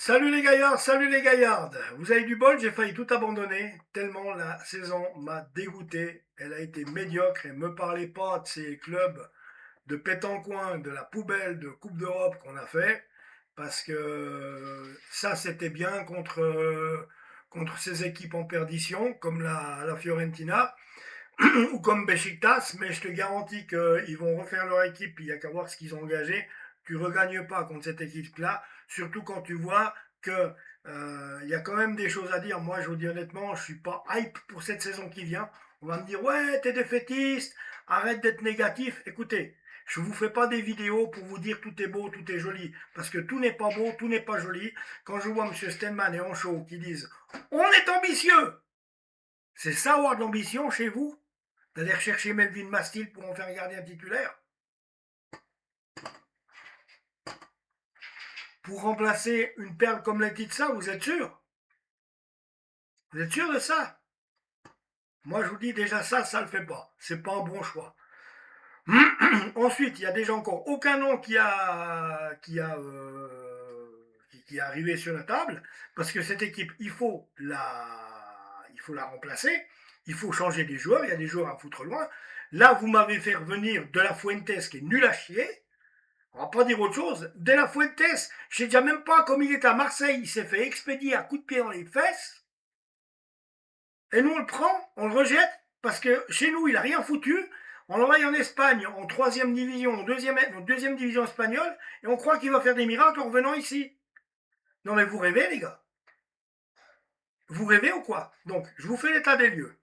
Salut les gaillards, salut les gaillardes. Vous avez du bol, j'ai failli tout abandonner, tellement la saison m'a dégoûté. Elle a été médiocre et me parlez pas de ces clubs de pétancoin, de la poubelle de Coupe d'Europe qu'on a fait, parce que ça c'était bien contre ces équipes en perdition, comme la Fiorentina ou comme Besiktas, mais je te garantis qu'ils vont refaire leur équipe, il n'y a qu'à voir ce qu'ils ont engagé. Tu ne regagnes pas contre cette équipe-là, surtout quand tu vois que il y a quand même des choses à dire. Moi, je vous dis honnêtement, je ne suis pas hype pour cette saison qui vient. On va me dire, ouais, t'es défaitiste, arrête d'être négatif. Écoutez, je ne vous fais pas des vidéos pour vous dire tout est beau, tout est joli, parce que tout n'est pas beau, tout n'est pas joli. Quand je vois M. Steinman et Ancho qui disent, on est ambitieux, c'est ça avoir de l'ambition chez vous, d'aller rechercher Melvin Mastil pour en faire un gardien titulaire? Pour remplacer une perle comme Letizia, vous êtes sûr? Vous êtes sûr de ça? Moi, je vous dis déjà ça le fait pas. C'est pas un bon choix. Ensuite, il y a déjà encore aucun nom qui est arrivé sur la table, parce que cette équipe, il faut la remplacer, il faut changer des joueurs, il y a des joueurs à foutre loin. Là, vous m'avez fait revenir De La Fuentes, qui est nul à chier. On va pas dire autre chose. De La Fuentes, je sais déjà même pas comme il est à Marseille, il s'est fait expédier à coups de pied dans les fesses. Et nous, on le prend, on le rejette, parce que chez nous, il a rien foutu. On l'envoie en Espagne, en troisième division, en deuxième division espagnole, et on croit qu'il va faire des miracles en revenant ici. Non mais vous rêvez, les gars. Vous rêvez ou quoi? Donc, je vous fais l'état des lieux.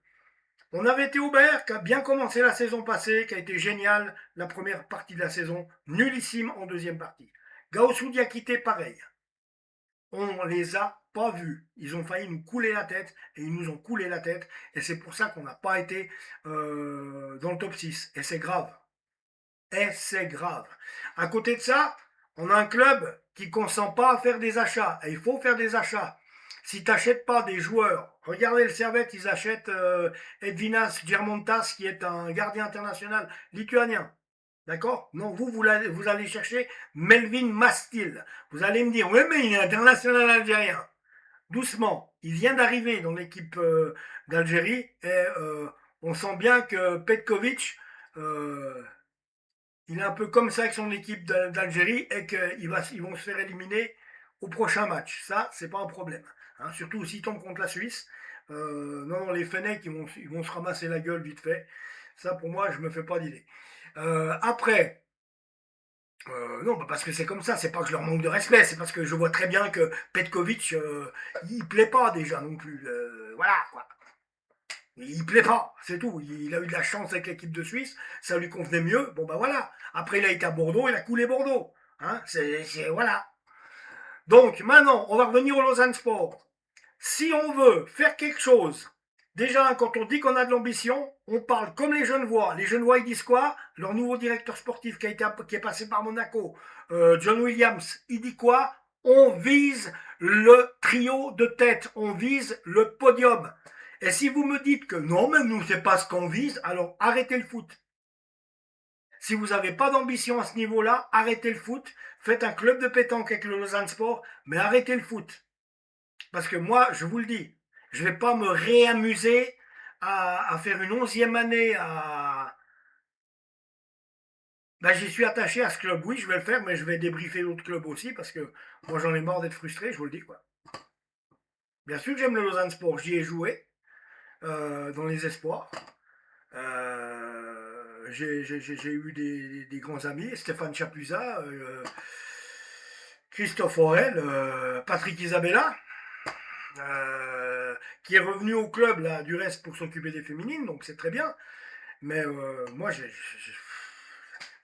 On avait été Aubert, qui a bien commencé la saison passée, qui a été génial la première partie de la saison, nullissime en deuxième partie. Gaussou Diakité, pareil. On les a pas vus. Ils ont failli nous couler la tête et ils nous ont coulé la tête. Et c'est pour ça qu'on n'a pas été dans le top 6. Et c'est grave. Et c'est grave. À côté de ça, on a un club qui ne consent pas à faire des achats. Et il faut faire des achats. Si tu n'achètes pas des joueurs, regardez le Servette, ils achètent Edvinas Germontas, qui est un gardien international lituanien. D'accord? Non, vous allez chercher Melvin Mastil. Vous allez me dire, oui, mais il est international algérien. Doucement, il vient d'arriver dans l'équipe d'Algérie et on sent bien que Petkovic, euh, il est un peu comme ça avec son équipe d'Algérie et qu'ils vont se faire éliminer au prochain match. Ça, c'est pas un problème. Hein, surtout s'ils tombent contre la Suisse. Non, les Fennecs, ils vont se ramasser la gueule vite fait. Ça, pour moi, je me fais pas d'idée. Après, non, parce que c'est comme ça, c'est pas que je leur manque de respect, c'est parce que je vois très bien que Petkovic, il plaît pas déjà non plus. Voilà, quoi. Il plaît pas, c'est tout. Il a eu de la chance avec l'équipe de Suisse, ça lui convenait mieux. Bon, bah voilà. Après, il a été à Bordeaux, il a coulé Bordeaux. Hein, voilà. Donc, maintenant, on va revenir au Lausanne Sport. Si on veut faire quelque chose, déjà, quand on dit qu'on a de l'ambition, on parle comme les Genevois. Les Genevois, ils disent quoi? Leur nouveau directeur sportif qui est passé par Monaco, John Williams, il dit quoi? On vise le trio de tête, on vise le podium. Et si vous me dites que non, mais nous, c'est pas ce qu'on vise, alors arrêtez le foot. Si vous n'avez pas d'ambition à ce niveau-là, arrêtez le foot. Faites un club de pétanque avec le Lausanne Sport, mais arrêtez le foot. Parce que moi, je vous le dis, je ne vais pas me réamuser à faire une 11e année à. Ben, j'y suis attaché à ce club, oui, je vais le faire, mais je vais débriefer d'autres clubs aussi, parce que moi j'en ai marre d'être frustré, je vous le dis quoi. Bien sûr que j'aime le Lausanne Sport, j'y ai joué dans les espoirs. J'ai eu des grands amis, Stéphane Chapuisat, Christophe Aurel, Patrick Isabella, qui est revenu au club là, du reste pour s'occuper des féminines, donc c'est très bien. Mais moi,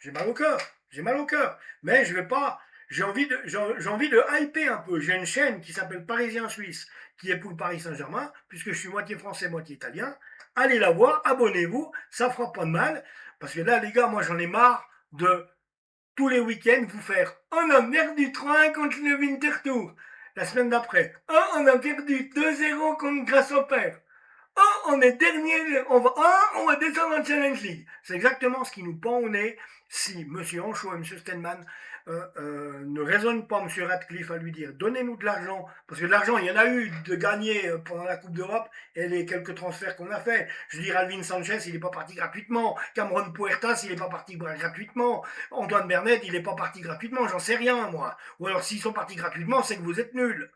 j'ai mal au cœur. J'ai mal au cœur. Mais je vais pas. J'ai envie de hyper un peu. J'ai une chaîne qui s'appelle Parisien Suisse, qui est pour le Paris Saint-Germain, puisque je suis moitié français, moitié italien. Allez la voir, abonnez-vous, ça fera pas de mal. Parce que là, les gars, moi j'en ai marre de tous les week-ends vous faire on a perdu 3-1 contre le Winterthur. La semaine d'après, oh, on a perdu 2-0 contre Grasshopper. Oh, on est dernier, on va descendre en Challenge League. C'est exactement ce qui nous pend au nez si M. Ancho et M. Stenman ne raisonne pas, M. Radcliffe, à lui dire donnez-nous de l'argent, parce que de l'argent, il y en a eu de gagner pendant la Coupe d'Europe et les quelques transferts qu'on a fait. Je veux dire, Alvin Sanchez, il n'est pas parti gratuitement. Cameron Puertas, il n'est pas parti gratuitement. Antoine Bernet, il n'est pas parti gratuitement. J'en sais rien, moi. Ou alors, s'ils sont partis gratuitement, c'est que vous êtes nuls.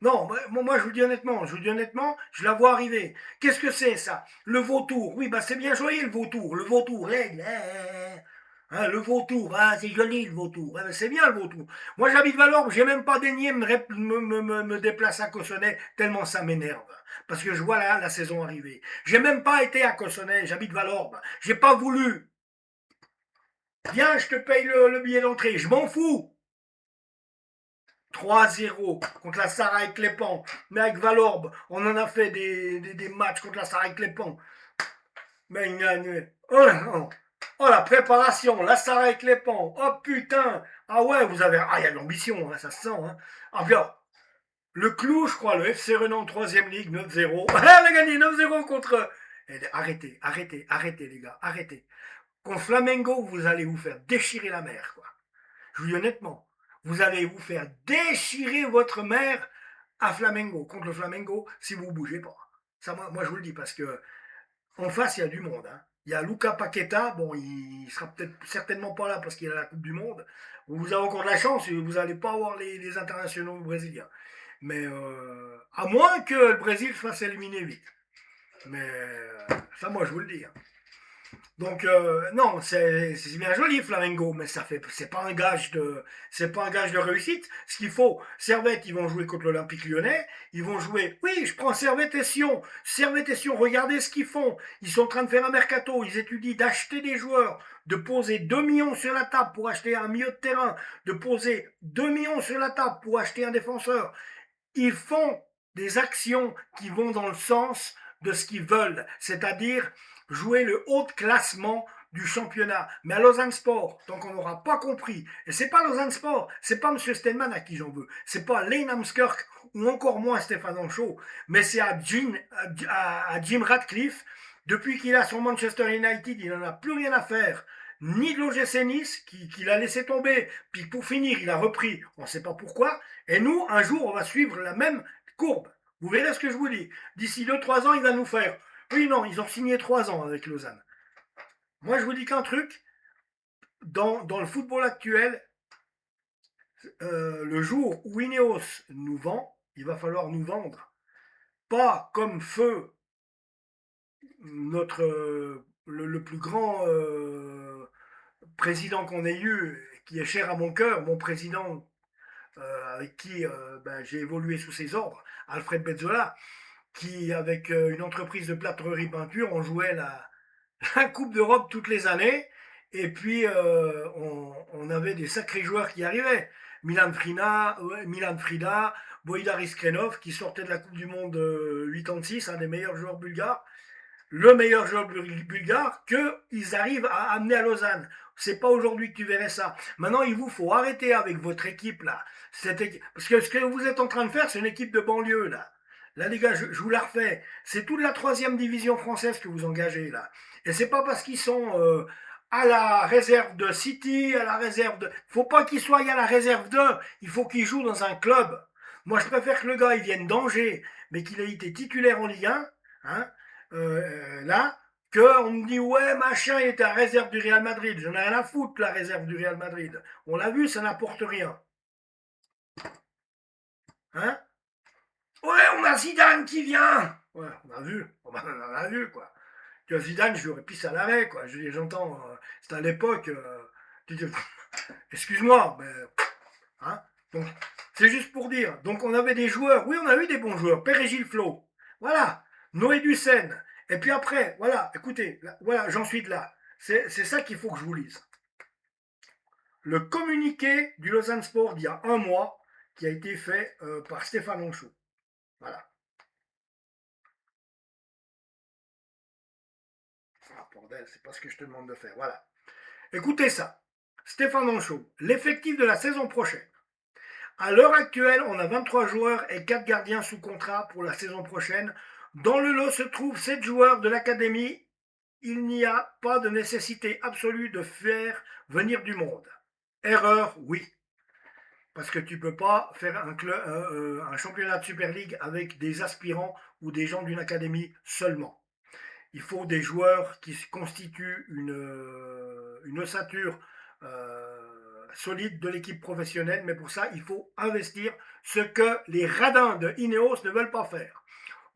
Non, moi je vous dis honnêtement, je la vois arriver. Qu'est-ce que c'est ça? Le vautour. Oui, bah c'est bien joli le vautour. Le vautour, hein, le vautour, ah, c'est joli le vautour. Ah, c'est bien le vautour. Moi j'habite Valorbe, j'ai même pas daigné me déplacer à Cossonay, tellement ça m'énerve. Parce que je vois là la saison arriver. J'ai même pas été à Cossonay, j'habite Valorbe. J'ai pas voulu. Viens, je te paye le billet d'entrée, je m'en fous. 3-0 contre la Sarah et Clépan. Mais avec Valorbe, on en a fait des matchs contre la Sarah et Clépan. Mais oh, oh, oh, la préparation, la Sarah et Clépan. Oh putain. Ah ouais, vous avez. Ah, il y a de l'ambition, hein, ça se sent. Hein. Ah bien, le Clou, je crois, le FC Renan 3ème Ligue, 9-0. On a gagné 9-0 contre. Arrêtez, arrêtez, arrêtez, les gars, arrêtez. Contre Flamengo, vous allez vous faire déchirer la mer, quoi. Je vous dis honnêtement, vous allez vous faire déchirer votre mère à Flamengo, contre le Flamengo, si vous ne bougez pas. Ça, moi, je vous le dis, parce que en face, il y a du monde. Hein. Il y a Luca Paqueta, bon, il sera peut-être certainement pas là parce qu'il a la Coupe du Monde. Vous avez encore de la chance, vous n'allez pas avoir les internationaux brésiliens. Mais à moins que le Brésil se fasse éliminer vite. Mais ça, moi, je vous le dis. Hein. Donc non, c'est bien joli Flamengo, mais c'est pas c'est pas un gage de réussite. Ce qu'il faut, Servette, ils vont jouer contre l'Olympique Lyonnais, ils vont jouer. Oui, je prends Servette et Sion. Servette et Sion, regardez ce qu'ils font. Ils sont en train de faire un mercato, ils étudient d'acheter des joueurs, de poser 2 millions sur la table pour acheter un milieu de terrain, de poser 2 millions sur la table pour acheter un défenseur. Ils font des actions qui vont dans le sens de ce qu'ils veulent, c'est-à-dire jouer le haut de classement du championnat. Mais à Lausanne Sport, donc on n'aura pas compris. Et c'est pas Lausanne Sport, c'est pas M. Stenman à qui j'en veux, c'est pas Lane Amskirk ou encore moins Stéphane Anchaud, mais c'est à Jim Radcliffe. Depuis qu'il a son Manchester United, il n'en a plus rien à faire ni de l'OGC Nice, qu'il a laissé tomber, puis pour finir, il a repris, on ne sait pas pourquoi, et nous, un jour, on va suivre la même courbe. Vous verrez ce que je vous dis. D'ici 2-3 ans, il va nous faire. Oui, non, ils ont signé 3 ans avec Lausanne. Moi, je vous dis qu'un truc, dans le football actuel, le jour où Ineos nous vend, il va falloir nous vendre. Pas comme feu notre le plus grand président qu'on ait eu, qui est cher à mon cœur, mon président avec qui j'ai évolué sous ses ordres, Alfred Bezzola, qui, avec une entreprise de plâtrerie peinture, on jouait la Coupe d'Europe toutes les années. Et puis, on avait des sacrés joueurs qui arrivaient. Milan Frida, Boïdar Iskrenov, qui sortait de la Coupe du Monde 86, un des meilleurs joueurs bulgares. Le meilleur joueur bulgare qu'ils arrivent à amener à Lausanne. C'est pas aujourd'hui que tu verrais ça. Maintenant, il vous faut arrêter avec votre équipe là. Parce que ce que vous êtes en train de faire, c'est une équipe de banlieue là. Là, les gars, je vous la refais. C'est toute la 3ème division française que vous engagez là. Et c'est pas parce qu'ils sont à la réserve de City, à la réserve de. Faut pas qu'ils soient à la réserve de. Il faut qu'ils jouent dans un club. Moi, je préfère que le gars il vienne d'Angers, mais qu'il ait été titulaire en Ligue 1. Hein, là, qu'on me dit ouais machin il était à réserve du Real Madrid. J'en ai rien à foutre la réserve du Real Madrid. On l'a vu, ça n'apporte rien. Hein? Ouais, on a Zidane qui vient. Ouais, on a vu quoi. Que Zidane, je lui aurais pissé à l'arrêt quoi. J'entends, c'était à l'époque. Excuse-moi, mais hein? Donc c'est juste pour dire. Donc on avait des joueurs. Oui, on a eu des bons joueurs. Pérégil Flo. Voilà. Noé Ducène. Et puis après, voilà, écoutez, là, voilà, j'en suis de là. C'est ça qu'il faut que je vous lise. Le communiqué du Lausanne Sport d'il y a un mois qui a été fait par Stéphane Anchaud. Voilà. Ah, bordel, c'est pas ce que je te demande de faire. Voilà. Écoutez ça. Stéphane Anchaud, l'effectif de la saison prochaine. À l'heure actuelle, on a 23 joueurs et 4 gardiens sous contrat pour la saison prochaine. Dans le lot se trouvent 7 joueurs de l'académie il n'y a pas de nécessité absolue de faire venir du monde. Erreur, oui. Parce que tu ne peux pas faire un championnat de Super League avec des aspirants ou des gens d'une académie seulement. Il faut des joueurs qui constituent une ossature solide de l'équipe professionnelle, mais pour ça, il faut investir ce que les radins de Ineos ne veulent pas faire.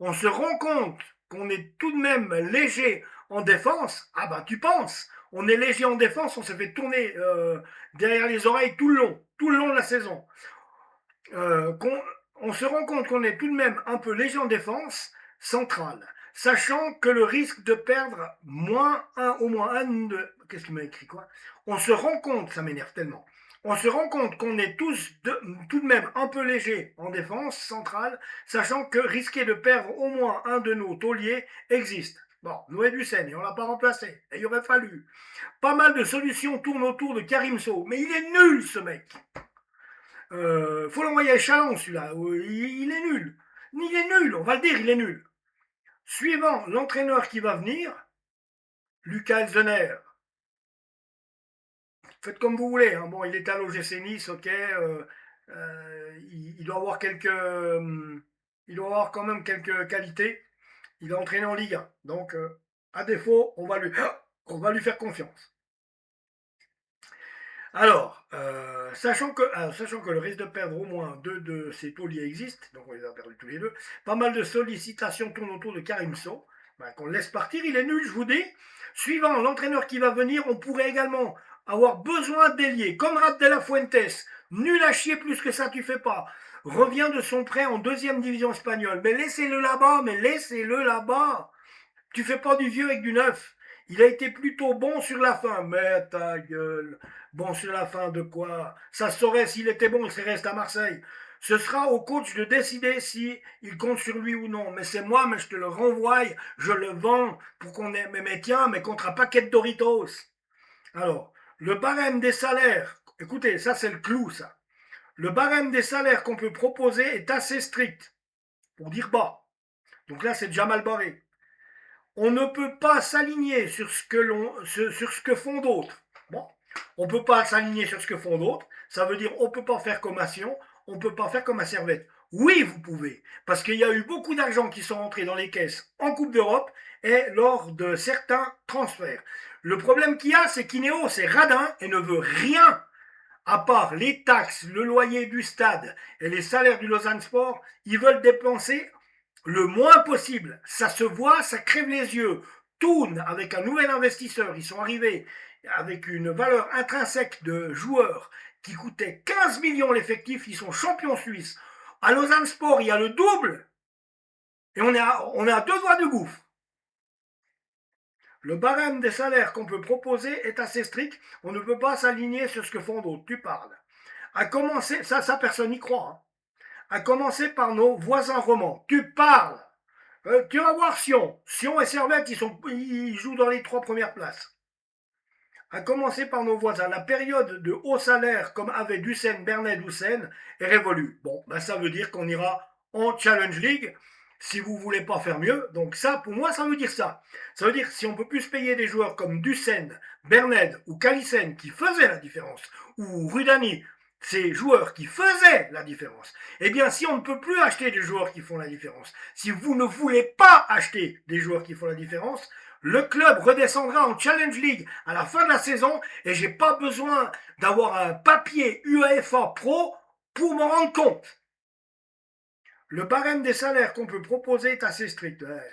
On se rend compte qu'on est tout de même léger en défense. Ah bah tu penses, on est léger en défense, on se fait tourner derrière les oreilles tout le long de la saison. On se rend compte qu'on est tout de même un peu léger en défense centrale, sachant que le risque de perdre au moins un de... Qu'est-ce qu'il m'a écrit quoi? On se rend compte, ça m'énerve tellement, on se rend compte qu'on est tout de même un peu léger en défense centrale, sachant que risquer de perdre au moins un de nos tauliers existe. Bon, Noé Ducène, et on l'a pas remplacé, et il aurait fallu. Pas mal de solutions tournent autour de Karim Sow, mais il est nul ce mec. Faut l'envoyer à Chalon celui-là, il est nul. Il est nul, on va le dire, il est nul. Suivant l'entraîneur qui va venir, Lucas Elsener, faites comme vous voulez. Hein. Bon, il est à l'OGC Nice, ok. Il doit avoir il doit avoir quand même quelques qualités. Il a entraîné en Ligue 1. Donc, à défaut, on va lui faire confiance. Alors, sachant que le risque de perdre au moins deux de ces tauliers existe, donc on les a perdus tous les deux, pas mal de sollicitations tournent autour de Karim Sow, qu'on le laisse partir, il est nul, je vous dis. Suivant l'entraîneur qui va venir, on pourrait également avoir besoin d'ailier. Conrad de la Fuentes, nul à chier, plus que ça tu fais pas. Revient de son prêt en deuxième division espagnole. Mais laissez-le là-bas. Tu fais pas du vieux avec du neuf. Il a été plutôt bon sur la fin. Mais ta gueule. Bon sur la fin de quoi? Ça se saurait s'il était bon, il serait resté à Marseille. Ce sera au coach de décider si il compte sur lui ou non. Mais c'est moi, mais je te le renvoie, je le vends pour qu'on ait. Mais tiens, mais contre un paquet de Doritos. Alors, le barème des salaires. Écoutez, ça c'est le clou, ça. Le barème des salaires qu'on peut proposer est assez strict. Pour dire bas. Donc là, c'est déjà mal barré. On ne peut pas s'aligner sur ce que font d'autres. Bon, on ne peut pas s'aligner sur ce que font d'autres. Ça veut dire on ne peut pas faire comme à Sion, on ne peut pas faire comme à Servette. Oui, vous pouvez, parce qu'il y a eu beaucoup d'argent qui sont entrés dans les caisses en Coupe d'Europe et lors de certains transferts. Le problème qu'il y a, c'est qu'Ineos est radin et ne veut rien à part les taxes, le loyer du stade et les salaires du Lausanne Sport. Ils veulent dépenser le moins possible. Ça se voit, ça crève les yeux. Toon, avec un nouvel investisseur, ils sont arrivés avec une valeur intrinsèque de joueurs qui coûtait 15 millions l'effectif, ils sont champions suisses. À Lausanne Sport, il y a le double et on est à deux doigts de gouffre. Le barème des salaires qu'on peut proposer est assez strict, on ne peut pas s'aligner sur ce que font d'autres, tu parles. À commencer, ça personne n'y croit, hein. À commencer par nos voisins romans, tu parles. Tu vas voir Sion. Sion et Servette, ils jouent dans les 3 premières places. À commencer par nos voisins, la période de haut salaire, comme avait Ducène, Berned ou Seine, est révolue. Bon, ça veut dire qu'on ira en Challenge League si vous voulez pas faire mieux. Donc ça, pour moi, ça veut dire ça. Ça veut dire que si on peut plus se payer des joueurs comme Ducène, Berned ou Calissen qui faisaient la différence, ou Rudani, ces joueurs qui faisaient la différence, eh bien, si on ne peut plus acheter des joueurs qui font la différence, si vous ne voulez pas acheter des joueurs qui font la différence, le club redescendra en Challenge League à la fin de la saison et j'ai pas besoin d'avoir un papier UEFA Pro pour m'en rendre compte. Le barème des salaires qu'on peut proposer est assez strict. Ouais,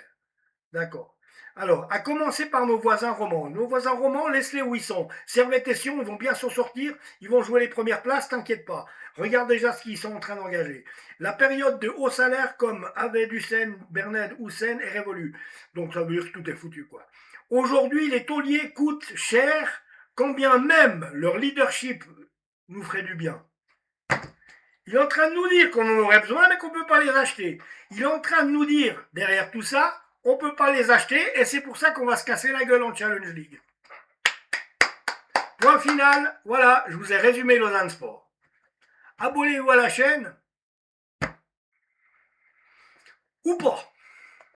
d'accord. Alors, à commencer par nos voisins romans. Nos voisins romans, laisse-les où ils sont. Servette et Sion, ils vont bien s'en sortir. Ils vont jouer les premières places, t'inquiète pas. Regarde déjà ce qu'ils sont en train d'engager. La période de haut salaire, comme avait Ducène, Berned ou Seine, est révolue. Donc ça veut dire que tout est foutu, quoi. Aujourd'hui, les tauliers coûtent cher, quand bien même leur leadership nous ferait du bien. Il est en train de nous dire qu'on en aurait besoin, mais qu'on ne peut pas les acheter. Il est en train de nous dire, derrière tout ça, on ne peut pas les acheter, et c'est pour ça qu'on va se casser la gueule en Challenge League. Point final, voilà, je vous ai résumé Lausanne Sport. Abonnez-vous à la chaîne, ou pas.